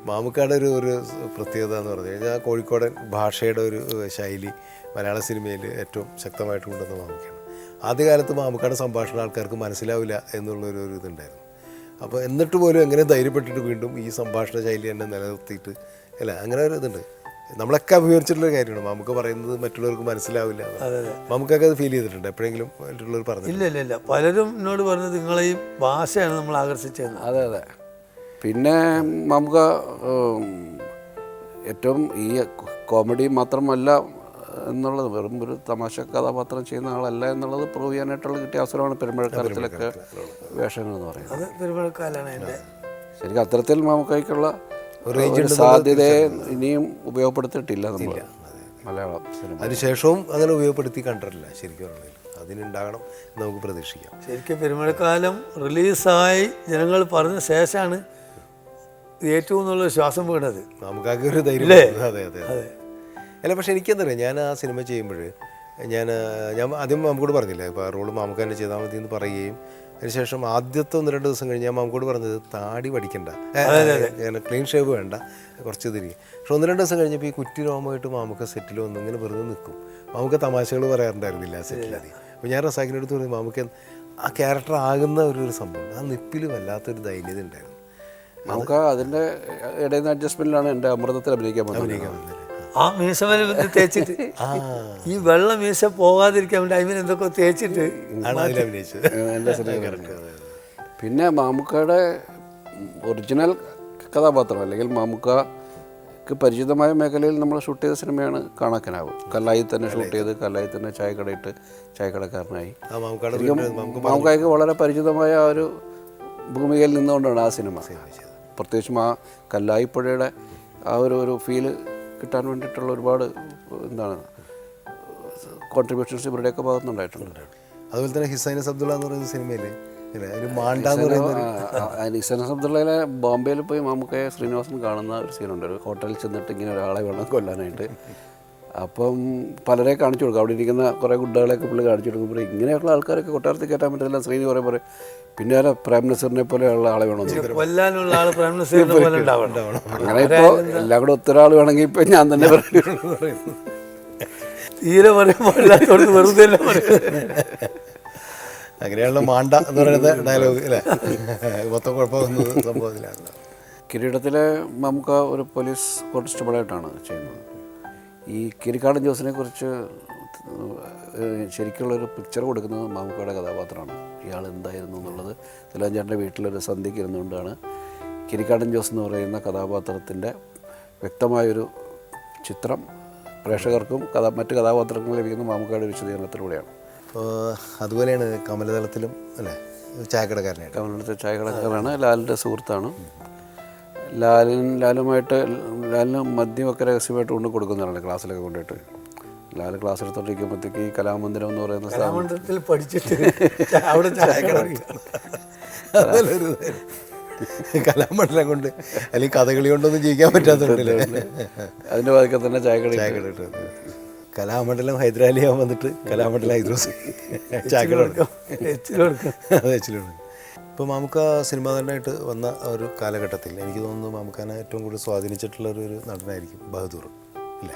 മാമുക്കയുടെ ഒരു പ്രത്യേകത എന്ന് പറഞ്ഞു കഴിഞ്ഞാൽ കോഴിക്കോടൻ ഭാഷയുടെ ഒരു ശൈലി മലയാള സിനിമയിൽ ഏറ്റവും ശക്തമായിട്ട് കൊണ്ടുവന്ന മാമുക്കയാണ്. ആദ്യകാലത്ത് മാമുക്കയുടെ സംഭാഷണം ആൾക്കാർക്ക് മനസ്സിലാവില്ല എന്നുള്ളൊരു ഇതുണ്ടായിരുന്നു. അപ്പോൾ എന്നിട്ട് പോലും എങ്ങനെ ധൈര്യപ്പെട്ടിട്ട് വീണ്ടും ഈ സംഭാഷണ ശൈലി തന്നെ നിലനിർത്തിയിട്ട് അല്ല അങ്ങനെ ഒരു ഇതുണ്ട്. നമ്മളൊക്കെ അഭിമുഖിച്ചിട്ടുള്ളൊരു കാര്യമാണ്. മാമുക്ക പറയുന്നത് മറ്റുള്ളവർക്ക് മനസ്സിലാവില്ല. മാമുക്കൊക്കെ അത് ഫീൽ ചെയ്തിട്ടുണ്ട് എപ്പോഴെങ്കിലും മറ്റുള്ളവർ പറഞ്ഞു? ഇല്ല പലരും എന്നോട് പറഞ്ഞത് നിങ്ങളെ ഈ ഭാഷയാണ് നമ്മൾ ആകർഷിച്ചത്. അതെ. പിന്നെ മാമുക്ക ഏറ്റവും ഈ കോമഡി മാത്രമല്ല എന്നുള്ളത്, വെറും ഒരു തമാശ കഥാപാത്രം ചെയ്യുന്ന ആളല്ല എന്നുള്ളത് പ്രൂവ് ചെയ്യാനായിട്ടുള്ള കിട്ടിയ അവസരമാണ് പെരുമഴക്കാലത്തിലൊക്കെ വേഷങ്ങൾ എന്ന് പറയുന്നത്. പെരുമഴക്കാലാണ് എൻ്റെ ശരിക്കും അത്തരത്തിൽ മാമുക്കയ്ക്കുള്ള സാധ്യതയെ ഇനിയും ഉപയോഗപ്പെടുത്തിയിട്ടില്ല നമ്മൾ മലയാളം സിനിമ. അതിനുശേഷവും അങ്ങനെ ഉപയോഗപ്പെടുത്തി കണ്ടിട്ടില്ല ശരിക്കും. അതിനുണ്ടാകണം നമുക്ക് പ്രതീക്ഷിക്കാം. ശരിക്കും പെരുമഴക്കാലം റിലീസായി ജനങ്ങൾ പറഞ്ഞ ശേഷമാണ് ഏറ്റവും എന്നുള്ള ശ്വാസം വീണത്. നമുക്കൊക്കെ ഒരു ധൈര്യം. അതെ അല്ല, പക്ഷെ എനിക്കെന്താ പറയുക, ഞാൻ ആ സിനിമ ചെയ്യുമ്പോൾ ഞാൻ ആദ്യം മാമുക്കോട് പറഞ്ഞില്ല, ഇപ്പോൾ റോള് മാമുക്ക തന്നെ ചെയ്താൽ മതി എന്ന് പറയുകയും അതിനുശേഷം ആദ്യത്തെ 1-2 ദിവസം കഴിഞ്ഞ് ഞാൻ മാമുക്കോട് പറഞ്ഞത് താടി പഠിക്കണ്ട, ക്ലീൻ ഷേവ് വേണ്ട, കുറച്ച് തിരികെ. പക്ഷെ 1-2 ദിവസം കഴിഞ്ഞപ്പോൾ ഈ കുറ്റി രോമമായിട്ട് മാമുക്ക സെറ്റിൽ വന്ന് ഇങ്ങനെ വെറുതെ നിൽക്കും. മാമുക്ക തമാശകൾ പറയാറുണ്ടായിരുന്നില്ല ആ സെറ്റിലധികം. അപ്പോൾ ഞാൻ റസാക്കിൻ്റെ അടുത്ത് പറഞ്ഞു, മാമുക്ക ആ ക്യാരക്ടർ ആകുന്ന ഒരു സംഭവം, ആ നിപ്പിൽ വല്ലാത്തൊരു ധൈര്യത ഉണ്ടായിരുന്നു. നമുക്ക് അതിൻ്റെ ഇടയിൽ നിന്ന് അഡ്ജസ്റ്റ്മെൻറ്റിലാണ് എൻ്റെ അമൃതത്തിൽ അഭിനയിക്കാൻ വന്നത്. ആ മീശ തേച്ചിട്ട് ഈ വെള്ള മീശ പോകാതിരിക്കാൻ വേണ്ടി അതിന് എന്തൊക്കെ തേച്ചിട്ട് എൻ്റെ പിന്നെ മാമുക്കയുടെ ഒറിജിനൽ കഥാപാത്രം അല്ലെങ്കിൽ മാമുക്കക്ക് പരിചിതമായ മേഖലയിൽ നമ്മൾ ഷൂട്ട് ചെയ്ത സിനിമയാണ് കാണാക്കനാവ്. കല്ലായി തന്നെ ഷൂട്ട് ചെയ്ത് കല്ലായി തന്നെ ചായക്കടയിട്ട് ചായക്കടക്കാരനായി. മാമുക്കയ്ക്ക് വളരെ പരിചിതമായ ഒരു ഭൂമികയിൽ നിന്നുകൊണ്ടാണ് ആ സിനിമ. പ്രത്യേകിച്ചും ആ കല്ലായി പുഴയുടെ ആ ഒരു ഫീല് കിട്ടാൻ വേണ്ടിയിട്ടുള്ള ഒരുപാട് കോൺട്രിബ്യൂഷൻസ് ഇവരുടെയൊക്കെ ഭാഗത്തുനിന്നുണ്ടായിട്ടുണ്ട്. അതുപോലെ തന്നെ ഹിസൈനസ് അബ്ദുള്ള എന്ന് പറയുന്ന സിനിമയിൽ ഹിസൈനസ് അബ്ദുള്ളയിലെ ബോംബെയിൽ പോയി മാമുക്കയെ ശ്രീനിവാസൻ കാണുന്ന ഒരു സീനുണ്ട്. ഒരു ഹോട്ടലിൽ ചെന്നിട്ട് ഇങ്ങനെ ഒരാളെ വേണം കൊല്ലാനായിട്ട്. അപ്പം പലരെ കാണിച്ചു കൊടുക്കും, അവിടെ ഇരിക്കുന്ന കുറേ ഗുഡകളെയൊക്കെ പുള്ളി കാണിച്ചു കൊടുക്കുമ്പോൾ ഇങ്ങനെയുള്ള ആൾക്കാരൊക്കെ കൊട്ടാരത്തിൽ കയറ്റാൻ പറ്റില്ല. ശ്രീനി കുറേ പറയും, പിന്നെ ആരാ പ്രേം നസീറിനെ പോലെയുള്ള ആളെ വേണമെന്ന്. അങ്ങനെ ഇപ്പോൾ എല്ലാം കൂടെ ഒത്തൊരാൾ വേണമെങ്കിൽ ഇപ്പം ഞാൻ തന്നെ തീരെ വെറുതെ അങ്ങനെയുള്ള മാണ്ട എന്ന് പറയുന്ന ഡയലോഗ് അല്ലേ, മൊത്തം കുഴപ്പമൊന്നും സംഭവത്തിലാണ്. കിരീടത്തിലെ മാമുക്ക ഒരു പോലീസ് കോൺസ്റ്റബിളായിട്ടാണ് ചെയ്യുന്നത്. ഈ കിരിക്കാടൻ ജോസിനെ കുറിച്ച് ശരിക്കുള്ളൊരു പിക്ചർ കൊടുക്കുന്നത് മാമുക്കയുടെ കഥാപാത്രമാണ്. ഇയാൾ എന്തായിരുന്നു എന്നുള്ളത് തിലകഞ്ചേട്ടൻ്റെ വീട്ടിലൊരു സന്ധ്യയ്ക്ക് ഇരുന്നുകൊണ്ടാണ് കിരിക്കാടൻ ജോസ് എന്ന് പറയുന്ന കഥാപാത്രത്തിൻ്റെ വ്യക്തമായൊരു ചിത്രം പ്രേക്ഷകർക്കും മറ്റ് കഥാപാത്രങ്ങളും ലഭിക്കുന്ന മാമുക്കയുടെ വിശദീകരണത്തിലൂടെയാണ്. അതുപോലെയാണ് കമലതലത്തിലും അല്ലേ, ചായക്കടക്കാരനായിട്ട്. കമലതലത്തിൽ ചായക്കടക്കാരാണ്, ലാലിൻ്റെ സുഹൃത്താണ്. ലാലിന് മദ്യമൊക്കെ രഹസ്യമായിട്ട് കൊണ്ട് കൊടുക്കുന്നതാണ് ക്ലാസ്സിലൊക്കെ കൊണ്ടുപോയിട്ട്. ലാൽ ക്ലാസ് എടുത്തോണ്ടിരിക്കുമ്പോഴത്തേക്ക് ഈ കലാമന്ദിരം എന്ന് പറയുന്ന സ്ഥാപനത്തിൽ പഠിച്ചിട്ട് അവിടെ കലാമണ്ഡലം കൊണ്ട് അല്ലെങ്കിൽ കഥകളി കൊണ്ടൊന്നും ജീവിക്കാൻ പറ്റാത്തതുണ്ടല്ലേ, അതിൻ്റെ ഭാഗത്ത് തന്നെ ചായക്കട കലാമണ്ഡലം ഹൈദരാലിയാൻ വന്നിട്ട് കലാമണ്ഡലം ഹൈദ്രോസ് ചായക്കട കൊടുക്കും. ഇപ്പോൾ മാമുക്ക സിനിമ നടനായിട്ട് വന്ന ഒരു കാലഘട്ടത്തിൽ എനിക്ക് തോന്നുന്നു മാമുക്കാനെ ഏറ്റവും കൂടുതൽ സ്വാധീനിച്ചിട്ടുള്ള ഒരു നടനായിരിക്കും ബഹദൂർ അല്ലേ.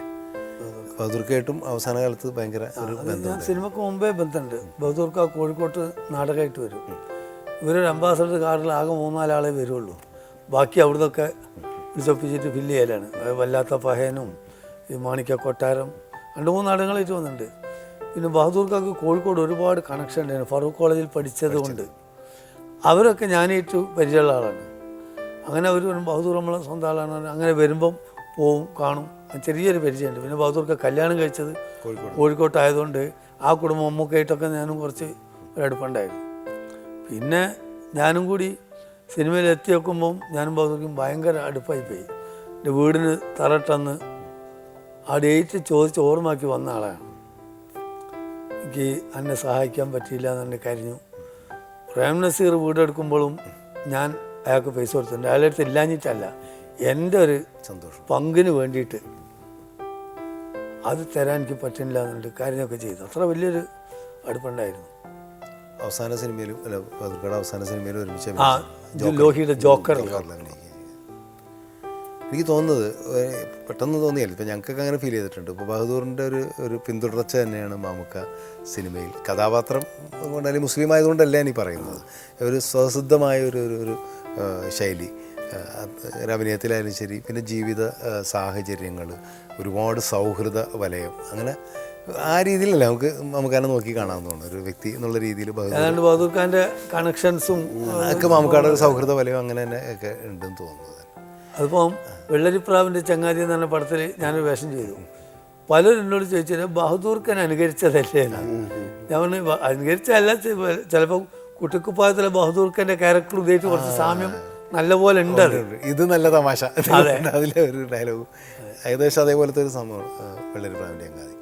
ബഹദൂർക്കായിട്ടും അവസാന കാലത്ത് ഭയങ്കര ഒരു ബന്ധം. സിനിമക്ക് മുമ്പേ ബന്ധമുണ്ട്. ബഹദൂർക്ക് കോഴിക്കോട്ട് നാടകമായിട്ട് വരും. ഇവരൊരു അംബാസഡർ കാറിൽ ആകെ 3-4 ആളെ വരുള്ളൂ. ബാക്കി അവിടുന്നൊക്കെ വിളിച്ചൊപ്പിച്ചിട്ട് ഫില്ല് ചെയ്യലാണ്. വല്ലാത്ത പഹയനും ഈ മാണിക്ക കൊട്ടാരം 2-3 നാടകങ്ങളായിട്ട് വന്നിട്ടുണ്ട്. പിന്നെ ബഹദൂർക്കൊക്കെ കോഴിക്കോട് ഒരുപാട് കണക്ഷൻ ഉണ്ടായിരുന്നു. ഫറൂഖ് കോളേജിൽ പഠിച്ചത് കൊണ്ട് അവരൊക്കെ ഞാനേറ്റു പരിചയമുള്ള ആളാണ്. അങ്ങനെ അവർ ബഹദൂർ നമ്മളെ സ്വന്തം ആളാണ്. അങ്ങനെ വരുമ്പം പോവും, കാണും, ചെറിയൊരു പരിചയമുണ്ട്. പിന്നെ ബഹദൂർക്ക് കല്യാണം കഴിച്ചത് കോഴിക്കോട്ടായതുകൊണ്ട് ആ കുടുംബം മമ്മൂക്കായിട്ടൊക്കെ ഞാനും കുറച്ച് ഒരടുപ്പുണ്ടായിരുന്നു. പിന്നെ ഞാനും കൂടി സിനിമയിൽ എത്തി വെക്കുമ്പം ഞാനും ബഹദൂർക്കും ഭയങ്കര അടുപ്പായിപ്പോയി. എൻ്റെ വീടിന് തറട്ടന്ന് ആ ഡേറ്റ് ചോദിച്ച് ഓർമ്മയാക്കി വന്ന ആളാണ്. എനിക്ക് എന്നെ സഹായിക്കാൻ പറ്റിയില്ല എന്നെ കരഞ്ഞു. പ്രേം നസീർ വീടെടുക്കുമ്പോഴും ഞാൻ അയാൾക്ക് പൈസ കൊടുത്തിട്ടുണ്ട്. അയാളുടെ അടുത്ത് ഇല്ലാഞ്ഞിട്ടല്ല, എൻ്റെ ഒരു സന്തോഷം പങ്കിന് വേണ്ടിയിട്ട് അത് തരാൻ എനിക്ക് പറ്റില്ല എന്നുണ്ട് കാര്യമൊക്കെ ചെയ്തു. അത്ര വലിയൊരു അടുപ്പുണ്ടായിരുന്നു. അവസാന സിനിമയിലും അല്ല അവസാന സിനിമയിലും ഒരുമിച്ച് ലോഹിയുടെ ജോക്കർ എനിക്ക് തോന്നുന്നത് പെട്ടെന്ന് തോന്നിയല്ല, ഇപ്പം ഞങ്ങൾക്കൊക്കെ അങ്ങനെ ഫീൽ ചെയ്തിട്ടുണ്ട്. ഇപ്പോൾ ബഹദൂറിൻ്റെ ഒരു പിന്തുടർച്ച തന്നെയാണ് മാമുക്ക സിനിമയിൽ. കഥാപാത്രം കൊണ്ട്, അല്ലെങ്കിൽ മുസ്ലിം ആയതുകൊണ്ടല്ല ഞാൻ ഈ പറയുന്നത്, ഒരു സ്വസിദ്ധമായ ഒരു ശൈലി അഭിനയത്തിലായാലും ശരി, പിന്നെ ജീവിത സാഹചര്യങ്ങൾ, ഒരുപാട് സൗഹൃദ വലയം, അങ്ങനെ ആ രീതിയിലല്ല നമുക്കതിനെ നോക്കി കാണാവുന്നതാണ് ഒരു വ്യക്തി എന്നുള്ള രീതിയിൽ. ഏതാണ്ട് ബഹദൂർ ഖാൻ്റെ കണക്ഷൻസും ഒക്കെ നമുക്കവിടെ ഒരു സൗഹൃദ വലയം അങ്ങനെ തന്നെ ഒക്കെ ഉണ്ടെന്ന് തോന്നുന്നത്. അതിപ്പം വെള്ളരിപ്രാവിൻ്റെ ചങ്ങാതി എന്ന് പറഞ്ഞ പടത്തിൽ ഞാനൊരു വേഷം ചെയ്തു. പലരും എന്നോട് ചോദിച്ചത് ബഹദൂർ ഖാൻ അനുകരിച്ചതല്ലേ എന്നാണ്. ഞാൻ പറഞ്ഞു അനുകരിച്ചതല്ല, ചിലപ്പോൾ കുട്ടിക്കുപ്പായത്തിലെ ബഹദൂർ ഖാൻ്റെ ക്യാരക്ടർ ഉപയോഗിച്ച് കുറച്ച് സാമ്യം നല്ലപോലെ ഉണ്ട്. ഇത് നല്ല തമാശ, അതിലെ ഒരു ഡയലോഗ് ഏകദേശം അതേപോലത്തെ ഒരു സംഭവം വെള്ളരിപ്രാവിൻ്റെ ചങ്ങാതി.